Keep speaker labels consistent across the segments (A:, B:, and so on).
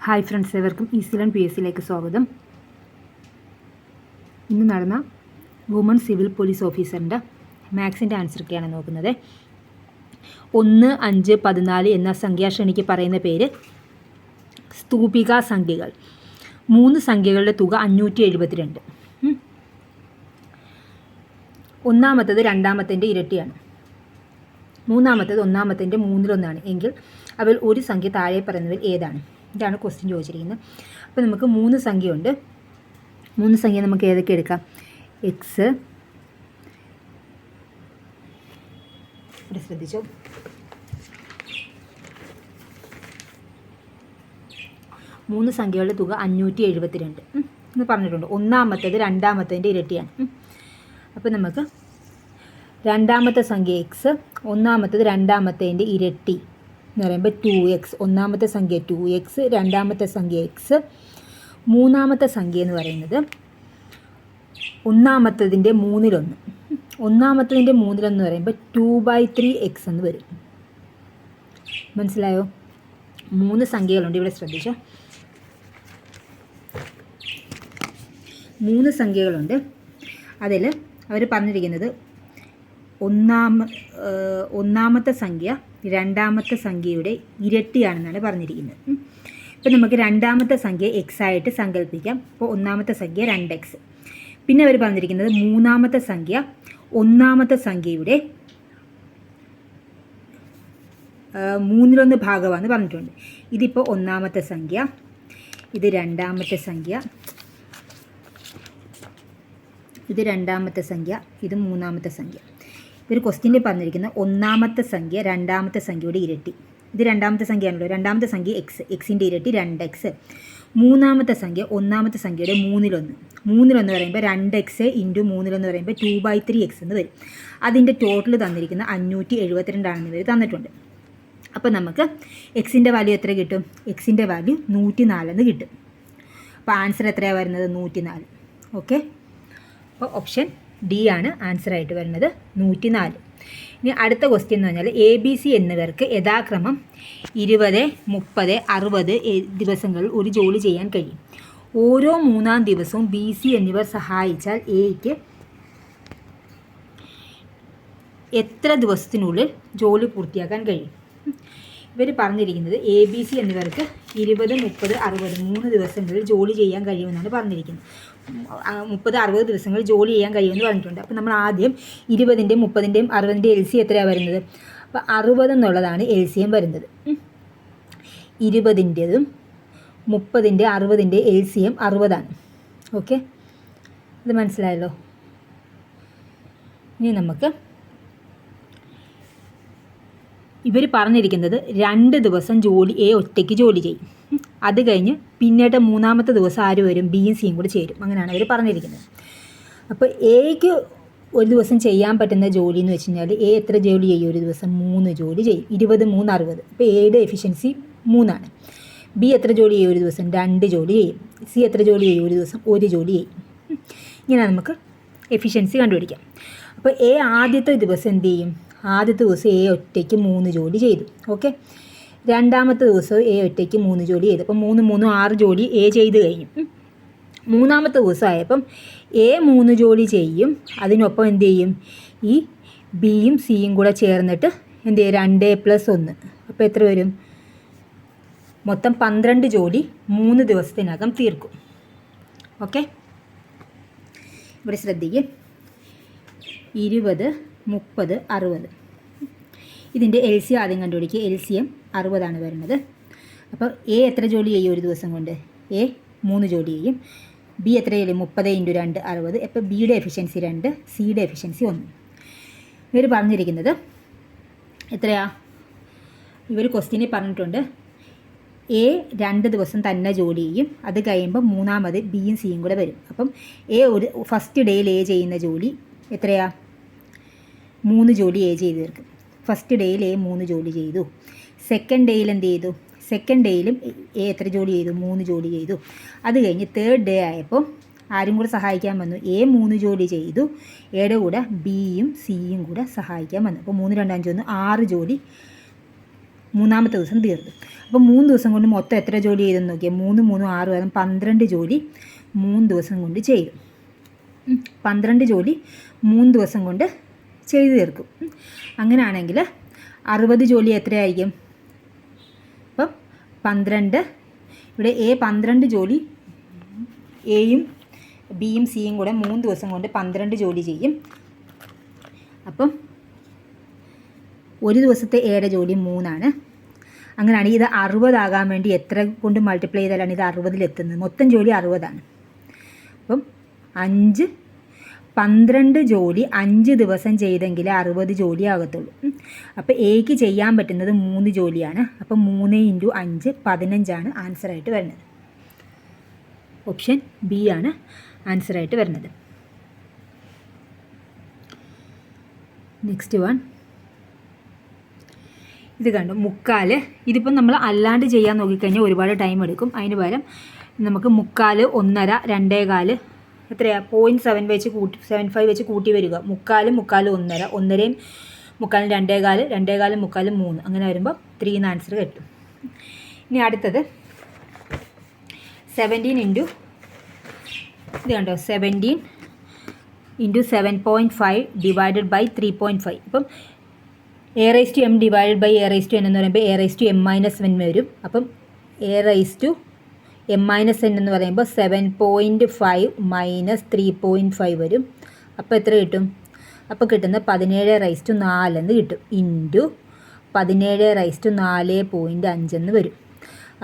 A: Hi friends, ഏവർക്കും ഈസിലൻ P S സിയിലേക്ക് സ്വാഗതം. ഇന്ന് നടന്ന വുമൺ സിവിൽ പോലീസ് ഓഫീസറിൻ്റെ മാത്സിൻ്റെ ആൻസറൊക്കെയാണ് നോക്കുന്നത്. 1, 5, 14 എന്ന സംഖ്യാശ്രേണിക്ക് പറയുന്ന പേര് സ്തൂപികാ സംഖ്യകൾ. 3 സംഖ്യകളുടെ തുക 572. ഒന്നാമത്തത് രണ്ടാമത്തിൻ്റെ ഇരട്ടിയാണ്. മൂന്നാമത്തത് ഒന്നാമത്തിൻ്റെ 3/1 എങ്കിൽ അവയിൽ ഒരു സംഖ്യ താഴെ പറയുന്നതിൽ ഏതാണ്? ഇതാണ് ക്വസ്റ്റ്യൻ ചോദിച്ചിരിക്കുന്നത്. അപ്പോൾ നമുക്ക് 3 സംഖ്യയുണ്ട്. 3 സംഖ്യ നമുക്ക് ഏതൊക്കെ എടുക്കാം? എക്സ്, ഇവിടെ ശ്രദ്ധിച്ചോ, 3 സംഖ്യകളുടെ തുക 572 എന്ന് പറഞ്ഞിട്ടുണ്ട്. ഒന്നാമത്തേത് രണ്ടാമത്തേൻ്റെ ഇരട്ടിയാണ്. അപ്പോൾ നമുക്ക് രണ്ടാമത്തെ സംഖ്യ എക്സ്, ഒന്നാമത്തേത് രണ്ടാമത്തേൻ്റെ ഇരട്ടി എന്ന് പറയുമ്പോൾ 2x. ഒന്നാമത്തെ സംഖ്യ 2x, രണ്ടാമത്തെ സംഖ്യ എക്സ്. മൂന്നാമത്തെ സംഖ്യ എന്ന് പറയുന്നത് ഒന്നാമത്തതിൻ്റെ 3/1. ഒന്നാമത്തതിൻ്റെ 3/1 എന്ന് പറയുമ്പോൾ 2/3x എന്ന് വരും. മനസ്സിലായോ? 3 സംഖ്യകളുണ്ട്, ഇവിടെ ശ്രദ്ധിച്ചോ. 3 സംഖ്യകളുണ്ട്. അതിൽ അവർ പറഞ്ഞിരിക്കുന്നത് ഒന്നാമത്തെ സംഖ്യ രണ്ടാമത്തെ സംഖ്യയുടെ ഇരട്ടിയാണെന്നാണ് പറഞ്ഞിരിക്കുന്നത്. ഇപ്പം നമുക്ക് രണ്ടാമത്തെ സംഖ്യ എക്സ് ആയിട്ട് സങ്കല്പിക്കാം. അപ്പോൾ ഒന്നാമത്തെ സംഖ്യ 2x. പിന്നെ അവർ പറഞ്ഞിരിക്കുന്നത് മൂന്നാമത്തെ സംഖ്യ ഒന്നാമത്തെ സംഖ്യയുടെ 3/1 ഭാഗമാണെന്ന് പറഞ്ഞിട്ടുണ്ട്. ഇതിപ്പോൾ ഒന്നാമത്തെ സംഖ്യ, ഇത് രണ്ടാമത്തെ സംഖ്യ, ഇത് രണ്ടാമത്തെ സംഖ്യ, ഇത് മൂന്നാമത്തെ സംഖ്യ. ഇതൊരു ക്വസ്റ്റ്യനിൽ പറഞ്ഞിരിക്കുന്ന ഒന്നാമത്തെ സംഖ്യ രണ്ടാമത്തെ സംഖ്യയുടെ ഇരട്ടി. ഇത് രണ്ടാമത്തെ സംഖ്യയാണല്ലോ. രണ്ടാമത്തെ സംഖ്യ എക്സ്, എക്സിൻ്റെ ഇരട്ടി 2x. മൂന്നാമത്തെ സംഖ്യ ഒന്നാമത്തെ സംഖ്യയുടെ 3/1. 3/1 പറയുമ്പോൾ 2x × 3/1 പറയുമ്പോൾ 2/3x എന്ന് വരും. അതിൻ്റെ ടോട്ടൽ തന്നിരിക്കുന്ന 572 ഇവർ തന്നിട്ടുണ്ട്. അപ്പോൾ നമുക്ക് എക്സിൻ്റെ വാല്യൂ എത്ര കിട്ടും? എക്സിൻ്റെ വാല്യൂ 104 എന്ന് കിട്ടും. അപ്പോൾ ആൻസർ എത്രയാണ് വരുന്നത്? 104. ഓക്കെ, അപ്പോൾ ഓപ്ഷൻ ഡി ആണ് ആൻസറായിട്ട് വരുന്നത്, 104. ഇനി അടുത്ത ക്വസ്റ്റ്യൻ എന്ന് പറഞ്ഞാൽ ABC എന്നിവർക്ക് യഥാക്രമം 20, 30, 60 ദിവസങ്ങളിൽ ഒരു ജോലി ചെയ്യാൻ കഴിയും. ഓരോ 3-ാം ദിവസവും BC എന്നിവർ സഹായിച്ചാൽ Aക്ക് എത്ര ദിവസത്തിനുള്ളിൽ ജോലി പൂർത്തിയാക്കാൻ കഴിയും? ഇവർ പറഞ്ഞിരിക്കുന്നത് ABC എന്നിവർക്ക് 20, 30, 60 3 ദിവസങ്ങളിൽ ജോലി ചെയ്യാൻ കഴിയുമെന്നാണ് പറഞ്ഞിരിക്കുന്നത്. 30, 60 ദിവസങ്ങളിൽ ജോലി ചെയ്യാൻ കഴിയുമെന്ന് പറഞ്ഞിട്ടുണ്ട്. അപ്പോൾ നമ്മൾ ആദ്യം 20-ൻ്റെയും 30-ൻ്റെയും 60-ൻ്റെയും LCM എത്രയാണ് വരുന്നത്? അപ്പോൾ 60 എന്നുള്ളതാണ് LCM വരുന്നത്. 20-ൻ്റെതും 30-ൻ്റെ 60-ൻ്റെ LCM 60 ആണ്. ഓക്കെ, ഇത് മനസ്സിലായല്ലോ. ഇനി നമുക്ക് ഇവർ പറഞ്ഞിരിക്കുന്നത് 2 ദിവസം ഒറ്റയ്ക്ക് ജോലി ചെയ്യും. അത് കഴിഞ്ഞ് പിന്നീട് 3-ാമത്തെ ദിവസം ആര് വരും? Bയും Cയും കൂടി ചേരും. അങ്ങനെയാണ് അവർ പറഞ്ഞിരിക്കുന്നത്. അപ്പോൾ Aക്ക് ഒരു ദിവസം ചെയ്യാൻ പറ്റുന്ന ജോലി എന്ന് വെച്ച് കഴിഞ്ഞാൽ A എത്ര ജോലി ചെയ്യും? ഒരു ദിവസം 3 ജോലി ചെയ്യും. 20, 3, 60. അപ്പോൾ Aയുടെ എഫിഷ്യൻസി 3 ആണ്. B എത്ര ജോലി ചെയ്യും? ഒരു ദിവസം 2 ജോലി ചെയ്യും. C എത്ര ജോലി ചെയ്യും? ഒരു ദിവസം 1 ജോലി ചെയ്യും. ഇങ്ങനെ നമുക്ക് എഫിഷ്യൻസി കണ്ടുപിടിക്കാം. അപ്പോൾ A ആദ്യത്തെ ദിവസം എന്ത് ചെയ്യും? ആദ്യത്തെ ദിവസം A ഒറ്റയ്ക്ക് 3 ജോലി ചെയ്തു. ഓക്കെ, രണ്ടാമത്തെ ദിവസം A ഒറ്റയ്ക്ക് 3 ജോലി ചെയ്തു. അപ്പം 3, 3, 6 ജോലി A ചെയ്ത് കഴിഞ്ഞു. മൂന്നാമത്തെ ദിവസം ആയപ്പം A 3 ജോലി ചെയ്യും. അതിനൊപ്പം എന്ത് ചെയ്യും? ഈ Bയും Cയും കൂടെ ചേർന്നിട്ട് എന്ത് ചെയ്യും? 2 + 1. അപ്പോൾ എത്ര വരും? മൊത്തം 12 ജോലി 3 ദിവസത്തിനകം തീർക്കും. ഓക്കെ, ഇവിടെ ശ്രദ്ധിക്കുക. 20, 30, 60. ഇതിൻ്റെ LCM ആദ്യം കണ്ടുപിടിക്കുക. LCM 60 ആണ് വരുന്നത്. അപ്പോൾ A എത്ര ജോലി ചെയ്യും ഒരു ദിവസം കൊണ്ട്? A 3 ജോലി ചെയ്യും. B എത്ര ചെയ്യും? 30 × 2 60. അപ്പോൾ Bയുടെ എഫിഷ്യൻസി 2, Cയുടെ എഫിഷ്യൻസി 1. ഇവർ പറഞ്ഞിരിക്കുന്നത് എത്രയാ? ഇവർ ക്വസ്റ്റ്യനിൽ പറഞ്ഞിട്ടുണ്ട് A 2 ദിവസം തന്നെ ജോലി ചെയ്യും. അത് കഴിയുമ്പോൾ മൂന്നാമത് Bയും Cയും കൂടെ വരും. അപ്പം ഫസ്റ്റ് ഡേയിൽ A ചെയ്യുന്ന ജോലി എത്രയാ? 3 ജോലി A ചെയ്ത് തീർക്കും. ഫസ്റ്റ് ഡേയിൽ A 3 ജോലി ചെയ്തു. സെക്കൻഡ് ഡേയിൽ എന്ത് ചെയ്തു? സെക്കൻഡ് ഡേയിലും A എത്ര ജോലി ചെയ്തു? 3 ജോലി ചെയ്തു. അത് കഴിഞ്ഞ് തേർഡ് ഡേ ആയപ്പോൾ ആരും കൂടെ സഹായിക്കാൻ വന്നു? A 3 ജോലി ചെയ്തു. Aയുടെ കൂടെ Bയും Cയും കൂടെ സഹായിക്കാൻ വന്നു. അപ്പോൾ 3, 2, 5, 1 6 ജോലി മൂന്നാമത്തെ ദിവസം തീർന്നു. അപ്പോൾ 3 ദിവസം കൊണ്ട് മൊത്തം എത്ര ജോലി ചെയ്തെന്ന് നോക്കിയാൽ 3 3 6 ആകും 12 ജോലി 3 ദിവസം കൊണ്ട് ചെയ്തു. 12 ജോലി 3 ദിവസം കൊണ്ട് ചെയ്തു തീർക്കും. അങ്ങനെയാണെങ്കിൽ 60 ജോലി എത്രയായിരിക്കും? അപ്പം 12 ഇവിടെ 12 ജോലി എയും ബിയും സിയും കൂടെ 3 ദിവസം കൊണ്ട് 12 ജോലി ചെയ്യും. അപ്പം ഒരു ദിവസത്തെ എയുടെ ജോലി 3 അങ്ങനെയാണ്. ഇത് 60 ആകാൻ വേണ്ടി എത്ര കൊണ്ട് മൾട്ടിപ്ലൈ ചെയ്താലാണ് ഇത് 60-ലെത്തുന്നത്? മൊത്തം ജോലി 60. അപ്പം 12 ജോലി 5 ദിവസം ചെയ്തെങ്കിലേ 60 ജോലി ആകത്തുള്ളൂ. അപ്പോൾ എക്ക് ചെയ്യാൻ പറ്റുന്നത് 3 ജോലിയാണ്. അപ്പം 3 × 5 15 ആൻസറായിട്ട് വരുന്നത്. ഓപ്ഷൻ ബി ആണ് ആൻസറായിട്ട് വരുന്നത്. നെക്സ്റ്റ് വൺ ഇത് കണ്ടു, 3/4. ഇതിപ്പം നമ്മൾ അല്ലാണ്ട് ചെയ്യാൻ നോക്കിക്കഴിഞ്ഞാൽ ഒരുപാട് ടൈം എടുക്കും. അതിന് പകരം നമുക്ക് 3/4, 1.5, 2.25 എത്രയാണ് 0.7 വെച്ച് 75 വെച്ച് കൂട്ടി വരിക. 3/4, 3/4, 1.5, 1.5, 3/4, 2.25, 2.25, 3/4, 3 അങ്ങനെ വരുമ്പോൾ 3 എന്ന് ആൻസർ കിട്ടും. ഇനി അടുത്തത് 17 ഇത് കണ്ടോ 17 × 7.5 ഡിവൈഡഡ് ബൈ 3.5. ഇപ്പം a/m ഡിവൈഡഡ് ബൈ a/n എന്ന് പറയുമ്പോൾ a/m-1 വരും. അപ്പം a/m-n എന്ന് പറയുമ്പോൾ 7.5 മൈനസ് 3.5 വരും. അപ്പോൾ എത്ര കിട്ടും? അപ്പോൾ കിട്ടുന്നത് 17/4 എന്ന് കിട്ടും. ഇൻറ്റു 17/4.5 എന്ന് വരും.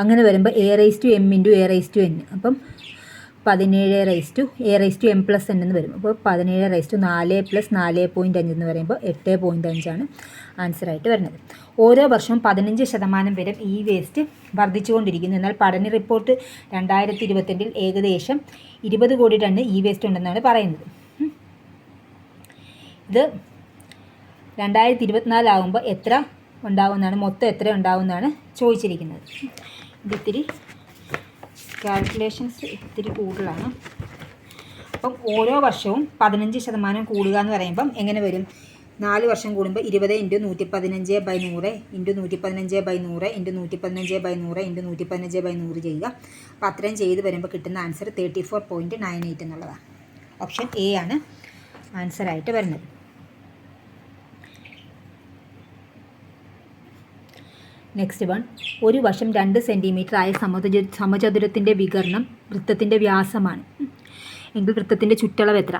A: അങ്ങനെ വരുമ്പോൾ a/m × a/n അപ്പം 17a/m+n എന്ന് വരും. അപ്പോൾ 17/4 + 4.5 എന്ന് പറയുമ്പോൾ 8.5 ആൻസറായിട്ട് വരുന്നത്. ഓരോ വർഷവും 15% വരെ ഈ വേസ്റ്റ് വർദ്ധിച്ചുകൊണ്ടിരിക്കുന്നു. എന്നാൽ പഠന റിപ്പോർട്ട് 2022 ഏകദേശം 20 കോടി ടൺ ഈ വേസ്റ്റ് ഉണ്ടെന്നാണ് പറയുന്നത്. ഇത് 2024 ആകുമ്പോൾ എത്ര ഉണ്ടാവുമെന്നാണ്, മൊത്തം എത്ര ഉണ്ടാവുമെന്നാണ് ചോദിച്ചിരിക്കുന്നത്. ഇതിത്തിരി കാൽക്കുലേഷൻസ് ഇത്തിരി കൂടുതലാണ്. അപ്പം ഓരോ വർഷവും 15% കൂടുക എന്ന് പറയുമ്പം എങ്ങനെ വരും? 4 വർഷം കൂടുമ്പോൾ 20 × 115/100 × 115/100 × 115/100 × 115/100 ചെയ്യുക. അപ്പോൾ അത്രയും ചെയ്ത് വരുമ്പോൾ കിട്ടുന്ന ആൻസർ 34.98 എന്നുള്ളതാണ്. ഓപ്ഷൻ എ ആണ് ആൻസറായിട്ട് വരുന്നത്. നെക്സ്റ്റ് വൺ, ഒരു വശം 2 സെൻറ്റിമീറ്റർ ആയ സമചതുരത്തിൻ്റെ വികരണം വൃത്തത്തിൻ്റെ വ്യാസമാണ് എങ്കിൽ വൃത്തത്തിൻ്റെ ചുറ്റളവ് എത്ര?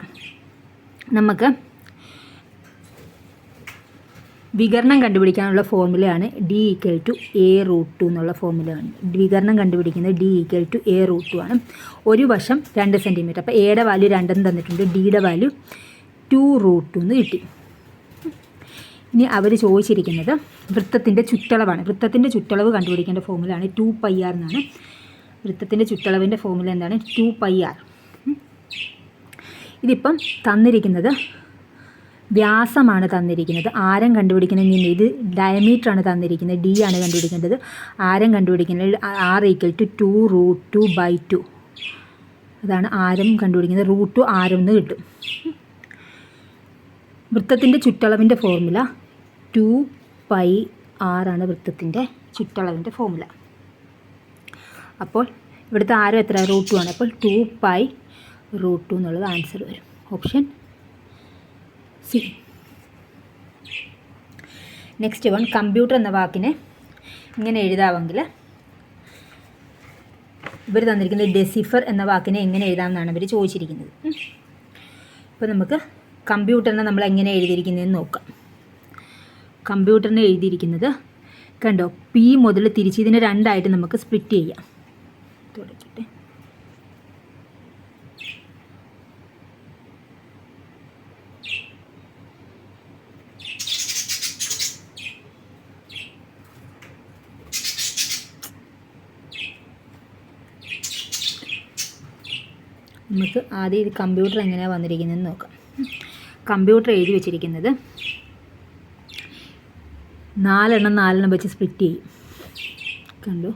A: നമുക്ക് വികരണം കണ്ടുപിടിക്കാനുള്ള ഫോർമുലയാണ് D = a√2 എന്നുള്ള ഫോർമുലയാണ്. വികരണം കണ്ടുപിടിക്കുന്നത് D = a√2 ആണ്. ഒരു വശം 2 സെൻറ്റിമീറ്റർ. അപ്പോൾ എയുടെ വാല്യൂ 2 എന്ന് തന്നിട്ടുണ്ട്, ഡിയുടെ വാല്യൂ 2√2 എന്ന് കിട്ടി. ഇനി അവർ ചോദിച്ചിരിക്കുന്നത് വൃത്തത്തിൻ്റെ ചുറ്റളവാണ്. വൃത്തത്തിൻ്റെ ചുറ്റളവ് കണ്ടുപിടിക്കേണ്ട ഫോർമുലയാണ് 2πr എന്നാണ്. വൃത്തത്തിൻ്റെ ചുറ്റളവിൻ്റെ ഫോർമുല എന്താണ്? 2πr. ഇതിപ്പം തന്നിരിക്കുന്നത് വ്യാസമാണ് തന്നിരിക്കുന്നത്. ആരം കണ്ടുപിടിക്കണമെങ്കിൽ ഇത് ഡയമീറ്ററാണ് തന്നിരിക്കുന്നത്, D ആണ് കണ്ടുപിടിക്കേണ്ടത്. ആരം കണ്ടുപിടിക്കുന്നത് r = 2√2/2. അതാണ് ആരം കണ്ടുപിടിക്കുന്നത്. √2 ആരം എന്ന് കിട്ടും. വൃത്തത്തിൻ്റെ ചുറ്റളവിൻ്റെ ഫോർമുല 2πr ആണ് വൃത്തത്തിൻ്റെ ചുറ്റളവിൻ്റെ ഫോർമുല. അപ്പോൾ ഇവിടുത്തെ ആരം എത്ര? √2 ആണ്. അപ്പോൾ 2π√2 എന്നുള്ളത് ആൻസർ വരും. Option C. Next one, computer എന്ന വാക്കിനെ ഇങ്ങനെ എഴുതാമെങ്കിൽ ഇവർ തന്നിരിക്കുന്നത് ഡെസിഫർ എന്ന വാക്കിനെ എങ്ങനെ എഴുതാമെന്നാണ് ഇവർ ചോദിച്ചിരിക്കുന്നത്. അപ്പോൾ നമുക്ക് കമ്പ്യൂട്ടറിനെ നമ്മൾ എങ്ങനെ എഴുതിയിരിക്കുന്നതെന്ന് നോക്കാം. കമ്പ്യൂട്ടറിനെ എഴുതിയിരിക്കുന്നത് കണ്ടോ, P മുതൽ തിരിച്ച് ഇതിനെ 2 നമുക്ക് സ്പ്ലിറ്റ് ചെയ്യാം. തുടക്കട്ടെ. നമുക്ക് ആദ്യം ഇത് കമ്പ്യൂട്ടർ എങ്ങനെയാണ് വന്നിരിക്കുന്നതെന്ന് നോക്കാം. കമ്പ്യൂട്ടർ എഴുതി വെച്ചിരിക്കുന്നത് 4 വെച്ച് സ്പ്ലിറ്റ് ചെയ്യും. കണ്ടു.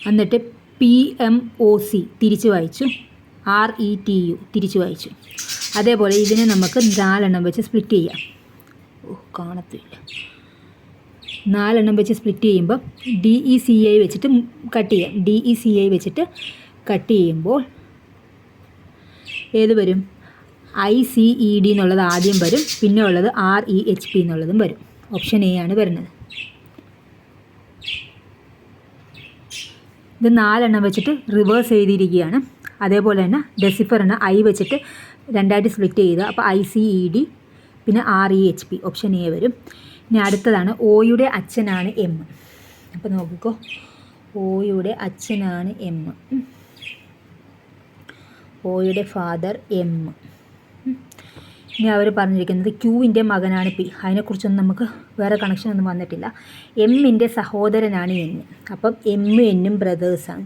A: എന്നിട്ട് PMOC തിരിച്ച് വായിച്ചു, RETU തിരിച്ച് വായിച്ചു. അതേപോലെ ഇതിനെ നമുക്ക് 4 വെച്ച് സ്പ്ലിറ്റ് ചെയ്യാം. കാണത്തില്ല. 4 വെച്ച് സ്പ്ലിറ്റ് ചെയ്യുമ്പോൾ DECI വെച്ചിട്ട് കട്ട് ചെയ്യാം. DECI വെച്ചിട്ട് കട്ട് ചെയ്യുമ്പോൾ ഏത് വരും? ICED എന്നുള്ളത് ആദ്യം വരും, പിന്നെ ഉള്ളത് REHP എന്നുള്ളതും വരും. ഓപ്ഷൻ എ ആണ് വരുന്നത്. ഇത് 4 വെച്ചിട്ട് റിവേഴ്സ് എഴുതിയിരിക്കുകയാണ്. അതേപോലെ തന്നെ ഡെസിഫറിന് I വെച്ചിട്ട് 2 സ്പ്ലിറ്റ് ചെയ്ത്, അപ്പോൾ ICED പിന്നെ REHP ഓപ്ഷൻ എ വരും. ഇനി അടുത്തതാണ് ഓയുടെ അച്ഛനാണ് M. അപ്പോൾ നോക്കിക്കോ, ഓയുടെ അച്ഛനാണ് M, ഓയുടെ ഫാദർ M. ഇനി അവർ പറഞ്ഞിരിക്കുന്നത് ക്യൂവിൻ്റെ മകനാണ് P. അതിനെക്കുറിച്ചൊന്നും നമുക്ക് വേറെ കണക്ഷനൊന്നും വന്നിട്ടില്ല. എമ്മിൻ്റെ സഹോദരനാണ് N. അപ്പം എമ്മും എന്നും ബ്രദേഴ്സാണ്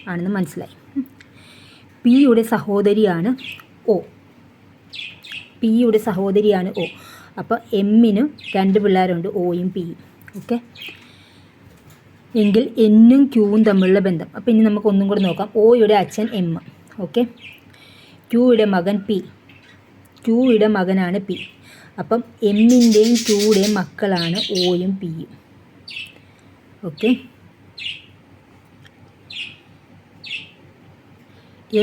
A: ആണെന്ന് മനസ്സിലായി. പിയുടെ സഹോദരിയാണ് O. പിയുടെ സഹോദരിയാണ് O. അപ്പോൾ എമ്മിന് 2 പിള്ളേരുണ്ട്, Oയും Pയും. ഓക്കെ, എങ്കിൽ എന്നും ക്യൂവും തമ്മിലുള്ള ബന്ധം. അപ്പോൾ ഇനി നമുക്ക് ഒന്നും കൂടെ നോക്കാം. ഓയുടെ അച്ഛൻ M. ഓക്കെ, ക്യൂയുടെ മകൻ P. ക്യൂയുടെ മകനാണ് P. അപ്പം എമ്മിൻ്റെയും ക്യൂയുടെയും മക്കളാണ് Oയും Pയും. ഓക്കെ,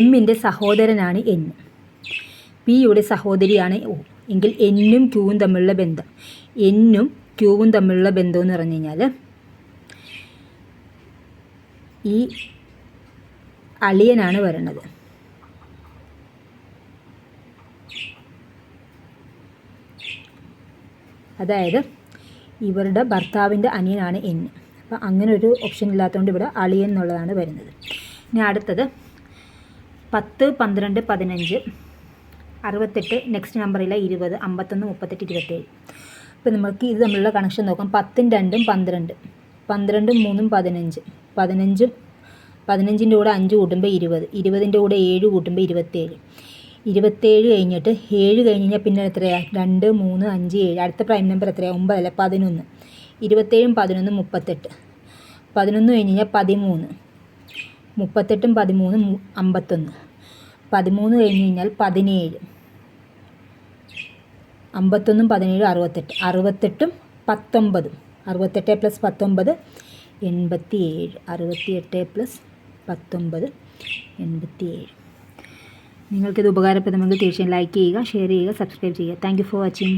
A: എമ്മിൻ്റെ സഹോദരനാണ് N. പിയുടെ സഹോദരിയാണ് O. എങ്കിൽ എന്നും ക്യൂവും തമ്മിലുള്ള ബന്ധം. എന്നും ക്യൂവും തമ്മിലുള്ള ബന്ധം എന്ന് പറഞ്ഞു കഴിഞ്ഞാൽ ഈ അളിയനാണ് വരുന്നത്. അതായത് ഇവരുടെ ഭർത്താവിൻ്റെ അനിയനാണ് N. അപ്പോൾ അങ്ങനെ ഒരു ഓപ്ഷൻ ഇല്ലാത്തതുകൊണ്ട് ഇവിടെ അളിയൻ എന്നുള്ളതാണ് വരുന്നത്. ഇനി അടുത്തത് 10, 12, 15, 68, നെക്സ്റ്റ് നമ്പറില്ല 20, 51, 38, 27. ഇപ്പോൾ നമുക്ക് ഇത് തമ്മിലുള്ള കണക്ഷൻ നോക്കാം. 10ഉം 2ഉം 12, 12ഉം 3ഉം 15, 15ഉം 15ൻ്റെ കൂടെ 5 കൂട്ടുമ്പോൾ 20, 20ൻ്റെ കൂടെ 7 കൂട്ടുമ്പോൾ 27, 27 കഴിഞ്ഞിട്ട് 7 കഴിഞ്ഞ് കഴിഞ്ഞാൽ പിന്നെ എത്രയാണ്? 2, 3, 5, 7. അടുത്ത പ്രൈം നമ്പർ എത്രയാണ്? 9 അല്ലേ? 11. 27ഉം 11ഉം 38, 11 കഴിഞ്ഞ് കഴിഞ്ഞാൽ 13, 38ഉം 13ഉം 51, 13 കഴിഞ്ഞ് കഴിഞ്ഞാൽ 17, 51ഉം 17ഉം 68, 68ഉം 19, 68 + 19 87, 68 + 19 87. നിങ്ങൾക്കിത് ഉപകാരപ്രദമെങ്കിൽ തീർച്ചയായും ലൈക്ക് ചെയ്യുക, ഷെയർ ചെയ്യുക, സബ്സ്ക്രൈബ് ചെയ്യുക. Thank you for watching.